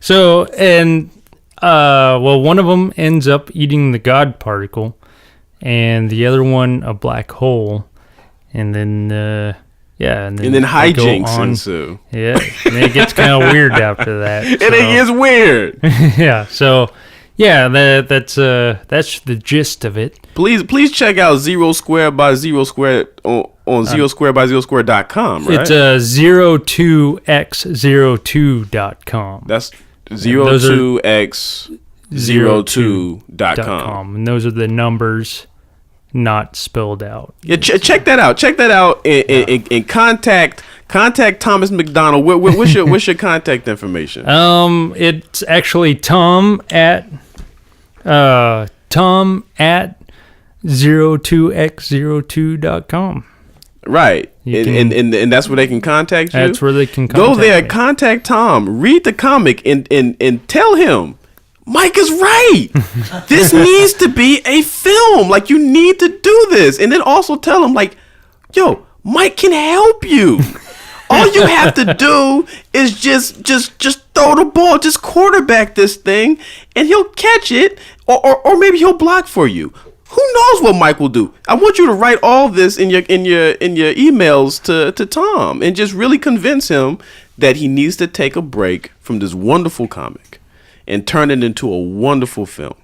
So, and, one of them ends up eating the God particle, and the other one a black hole, and then, and then hijinks ensue. Yeah, and it gets kind of weird after that. And it gets weird. Yeah, so, yeah, that's the gist of it. Please check out Zero Square by Zero Square on ZeroSquareByZeroSquare.com, right? It's 02x02.com. That's 02x02.com. And those are the numbers not spelled out. Yeah, check that out. Check that out and contact Thomas McDonnell. What's your contact information? It's actually Tom at 02x02.com. Right. And that's where they can contact you? That's where they can contact Go there, me. contact Tom, read the comic, and tell him, Mike is right. This needs to be a film. Like, you need to do this. And then also tell him, like, yo, Mike can help you. All you have to do is just throw the ball, just quarterback this thing, and he'll catch it, or maybe he'll block for you. Who knows what Mike will do? I want you to write all this in your emails to Tom and just really convince him that he needs to take a break from this wonderful comic and turn it into a wonderful film.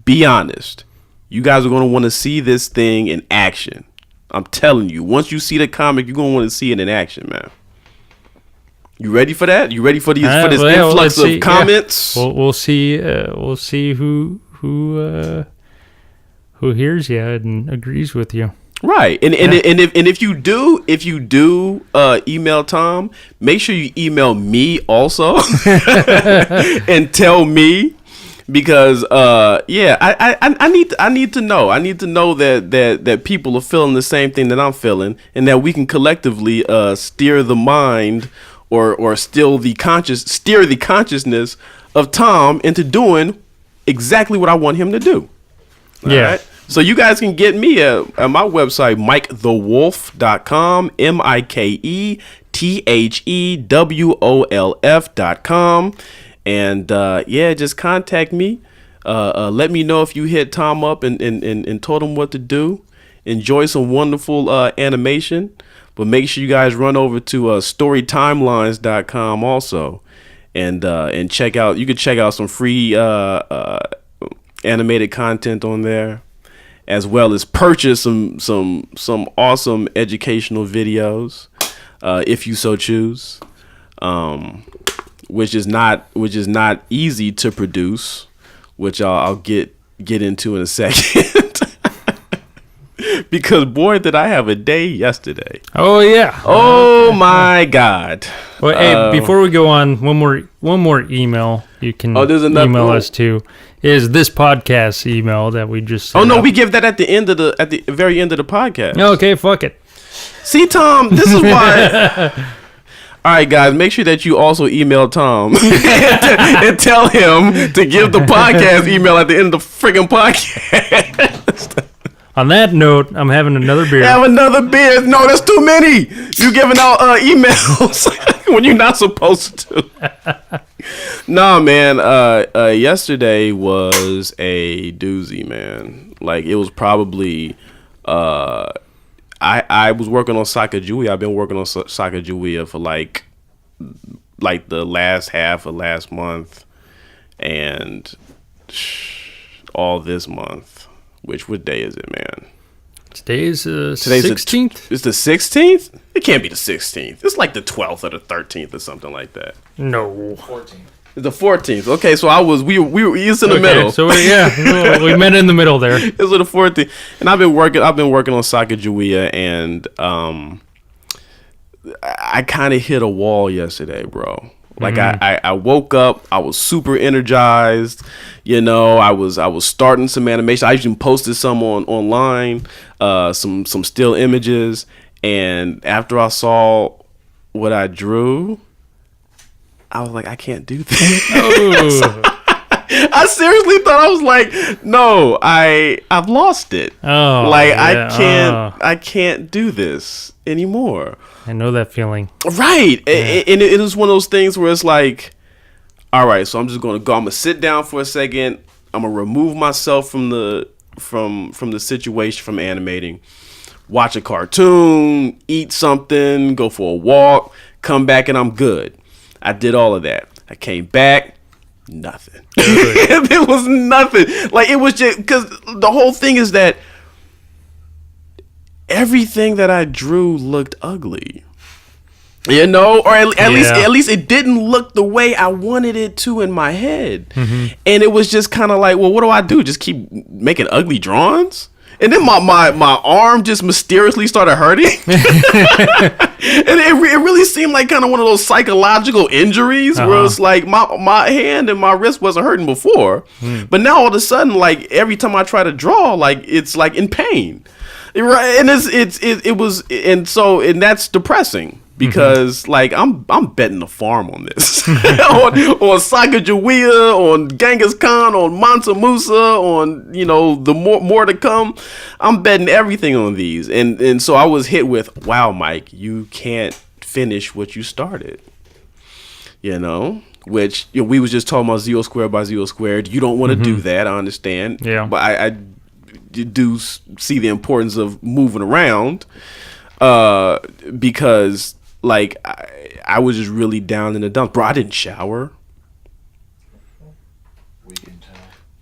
Be honest. You guys are going to want to see this thing in action. I'm telling you, once you see the comic, you're going to want to see it in action, man. You ready for that? You ready for this influx of comments? Yeah. We'll see. We'll see who hears you and agrees with you. Right. And if you do email Tom, make sure you email me also and tell me, because I need to know. I need to know that people are feeling the same thing that I'm feeling, and that we can collectively steer the mind or steer the consciousness of Tom into doing exactly what I want him to do. All right? So you guys can get me at my website, MikeTheWolf.com, MikeTheWolf.com. And just contact me. Let me know if you hit Tom up and told him what to do. Enjoy some wonderful animation. But make sure you guys run over to StoryTimelines.com also. And check out, you can check out some free animated content on there, as well as purchase some awesome educational videos, if you so choose, which is not easy to produce, which I'll get into in a second. Because boy, did I have a day yesterday. Oh yeah. Oh my God. Well, hey, before we go on, one more email you can email us to is this podcast email that we just sent we give that at the very end of the podcast. Okay, fuck it. See, Tom, this is why. All right, guys, make sure that you also email Tom and tell him to give the podcast email at the end of the freaking podcast. On that note, I'm having another beer. Have another beer. No, that's too many. You giving out emails when you're not supposed to. Nah, man. Yesterday was a doozy, man. Like, it was probably. I was working on Sacagawea. I've been working on Sacagawea for like the last half of last month, and all this month. What day is it, man? Today's the 16th. It's the 16th? It can't be the 16th. It's like the 12th or the 13th or something like that. No. 14th. It's the 14th. Okay, so we were in the middle. So we met in the middle there. It's the 14th. And I've been working on Sacagawea, and I kind of hit a wall yesterday, bro. Like, I woke up, I was super energized, I was starting some animation. I even posted some online, some still images, and after I saw what I drew, I was like, I can't do this. Oh. I seriously thought, I was like, no, I've lost it. Oh, like, yeah. I can't do this anymore. I know that feeling. Right. Yeah. And it is one of those things where it's like, all right, so I'm just gonna go. I'm gonna sit down for a second. I'm gonna remove myself from the situation, from animating. Watch a cartoon, eat something, go for a walk, come back, and I'm good. I did all of that. I came back, nothing. There was nothing. Like, it was just because the whole thing is that everything that I drew looked ugly. You know, or at least it didn't look the way I wanted it to in my head. Mm-hmm. And it was just kind of like, well, what do I do? Just keep making ugly drawings? And then my arm just mysteriously started hurting. And it really seemed like kind of one of those psychological injuries where it's like my hand and my wrist wasn't hurting before. But now all of a sudden, like, every time I try to draw, like, it's like in pain. Right. And and that's depressing. Because like I'm betting the farm on this, on Sacagawea, on Genghis Khan, on Mansa Musa, on the more to come. I'm betting everything on these, and so I was hit with, wow, Mike, you can't finish what you started. Which we was just talking about 0 squared by 0 squared. You don't want to do that, I understand. Yeah, but I do see the importance of moving around, because. Like, I was just really down in the dumps. Bro, I didn't shower. We can tell.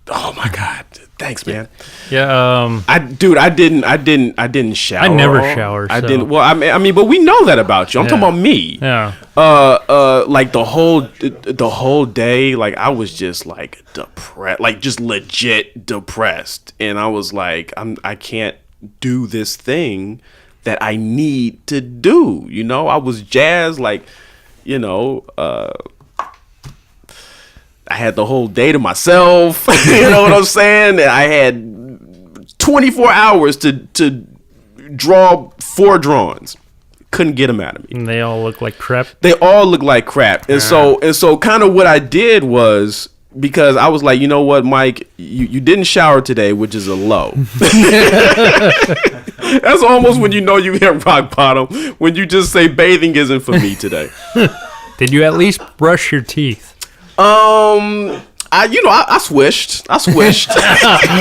Oh my God. Thanks, man. Yeah. I didn't shower. I never shower. I didn't. Well, I mean, but we know that about you. I'm talking about me. Yeah. Like the whole day, like, I was just like depressed, like just legit depressed. And I was like, I can't do this thing that I need to do. I was jazzed, like, I had the whole day to myself. You know what I'm saying? I had 24 hours to draw 4 drawings. Couldn't get them out of me. And they all look like crap. They all look like crap. And so kind of what I did was, because I was like, you know what, Mike, you didn't shower today, which is a low. That's almost when you hit rock bottom, when you just say bathing isn't for me today. Did you at least brush your teeth? I swished.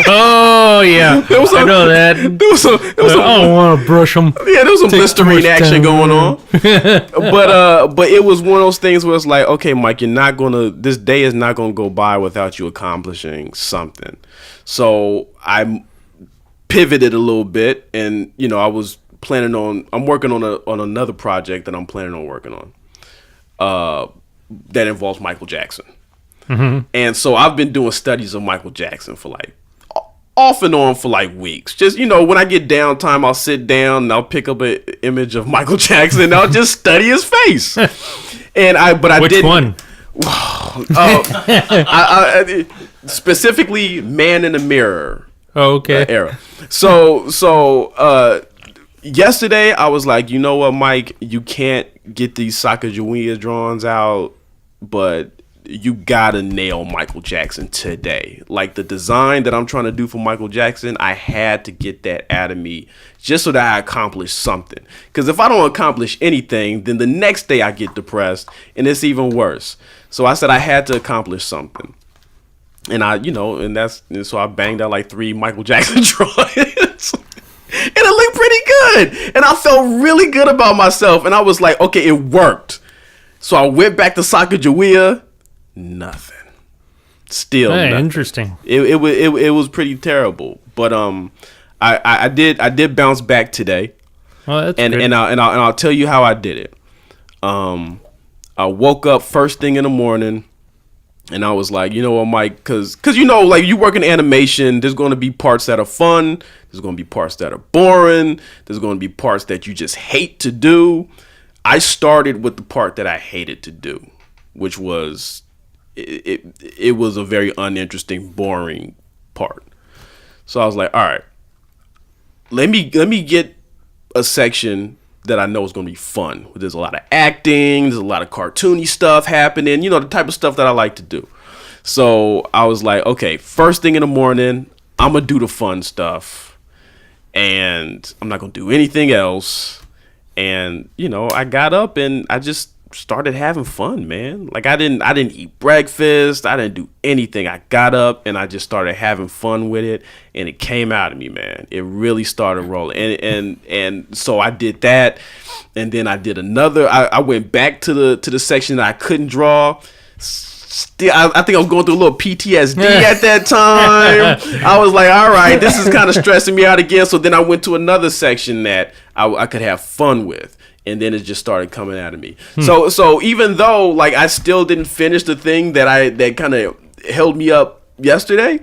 Oh yeah, I know that. I don't want to brush them. Yeah, there was some Listerine action going on. But it was one of those things where it's like, okay, Mike, this day is not gonna go by without you accomplishing something. So I pivoted a little bit, and I was I'm working on another project that I'm planning on working on, that involves Michael Jackson. Mm-hmm. And so I've been doing studies of Michael Jackson for like off and on for like weeks. Just, when I get downtime, I'll sit down and I'll pick up an image of Michael Jackson and I'll just study his face. Which one? I specifically Man in the Mirror. Oh, okay. Era. So yesterday I was like, you know what, Mike, you can't get these Sacagawea drawings out, but you gotta nail Michael Jackson today. Like, the design that I'm trying to do for Michael Jackson, I had to get that out of me just so that I accomplish something. Because if I don't accomplish anything, then the next day I get depressed and it's even worse. So I said I had to accomplish something. And so I banged out like 3 Michael Jackson drawings. And it looked pretty good. And I felt really good about myself. And I was like, okay, it worked. So I went back to Sacagawea. Nothing. Still nothing. Interesting. It was pretty terrible. But I did bounce back today. Well, that's good. And I'll tell you how I did it. I woke up first thing in the morning. And I was like, you know what, Mike, because like, you work in animation, there's going to be parts that are fun. There's going to be parts that are boring. There's going to be parts that you just hate to do. I started with the part that I hated to do, which was, it was a very uninteresting, boring part. So I was like, all right, let me get a section that I know is going to be fun. There's a lot of acting. There's a lot of cartoony stuff happening. The type of stuff that I like to do. So I was like, okay, first thing in the morning, I'm going to do the fun stuff. And I'm not going to do anything else. And, I got up and I just started having fun, man. Like I didn't eat breakfast. I didn't do anything. I got up and I just started having fun with it, and it came out of me, man. It really started rolling, and so I did that, and then I did another. I went back to the section that I couldn't draw. Still, I think I was going through a little PTSD at that time. I was like, all right, this is kind of stressing me out again. So then I went to another section that I could have fun with. And then it just started coming out of me. So even though like I still didn't finish the thing that kind of held me up yesterday,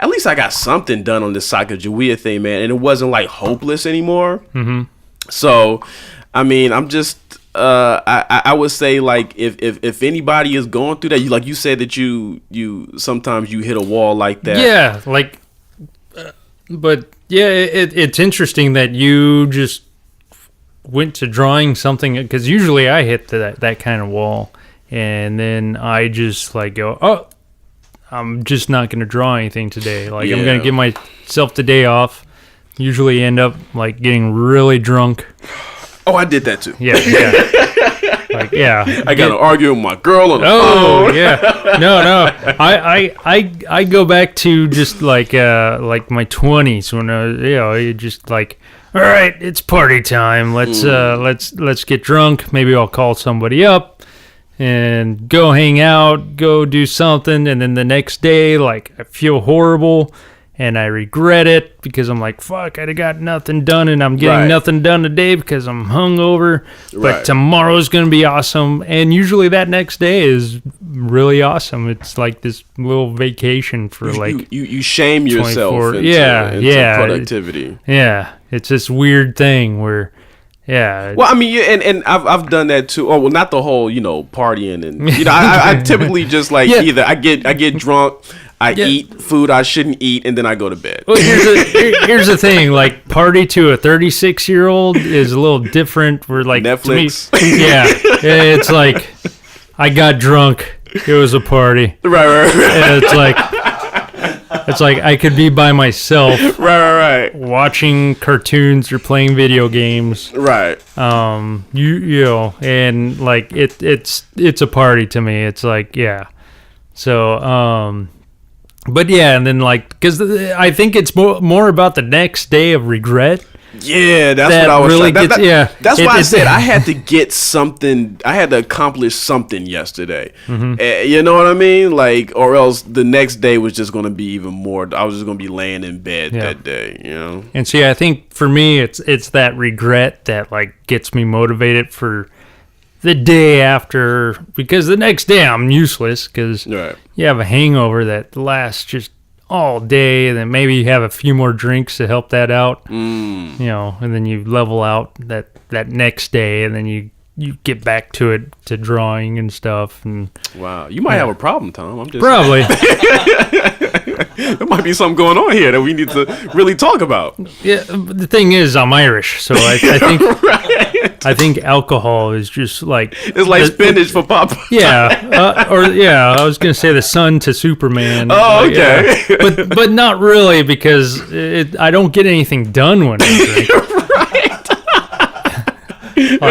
at least I got something done on this Sacagawea thing, man. And it wasn't like hopeless anymore. Mm-hmm. So, I mean, I'm just... I would say like if anybody is going through that, like you said that you sometimes you hit a wall like that. Yeah, like, but yeah, it's interesting that you just went to drawing something, because usually I hit that kind of wall, and then I just like go, oh, I'm just not going to draw anything today. Like I'm going to give myself the day off. Usually end up like getting really drunk. Oh, I did that too. Yeah. Like, yeah. I got to argue with my girl on the phone. Oh, yeah. No. I go back to just like my 20s when I was, you just like, all right, it's party time. Let's get drunk. Maybe I'll call somebody up and go hang out, go do something, and then the next day, like, I feel horrible. And I regret it because I'm like, fuck, I got nothing done, and I'm getting nothing done today because I'm hungover. But tomorrow's going to be awesome. And usually that next day is really awesome. It's like this little vacation for you shame yourself into productivity. It's this weird thing where... Yeah. Well, I mean, and I've done that too. Oh, well, not the whole, partying, and I typically just like either I get drunk, I eat food I shouldn't eat, and then I go to bed. Well, here's the thing: like, party to a 36-year-old is a little different. We're like Netflix. To me, it's like I got drunk. It was a party. Right. And it's like I could be by myself, right, watching cartoons or playing video games, right. You know, and like it's a party to me. It's like so but yeah, and then like because I think it's more about the next day of regret. Yeah, that's what I was really trying. That's why I said I had to get something. I had to accomplish something yesterday. Mm-hmm. You know what I mean? Like, or else the next day was just going to be even more. I was just going to be laying in bed that day. You know. And see, I think for me, it's that regret that like gets me motivated for the day after, because the next day I'm useless because you have a hangover that lasts just all day, and then maybe you have a few more drinks to help that out, you know, and then you level out that next day, and then you get back to it, to drawing and stuff. And wow, you might have a problem, Tom. I'm just probably there might be something going on here that we need to really talk about. Yeah, the thing is, I'm Irish, so I think I think alcohol is just like it's like spinach for Papa. I was gonna say the son to Superman. Oh, okay. Yeah. But not really, because I don't get anything done when I drink.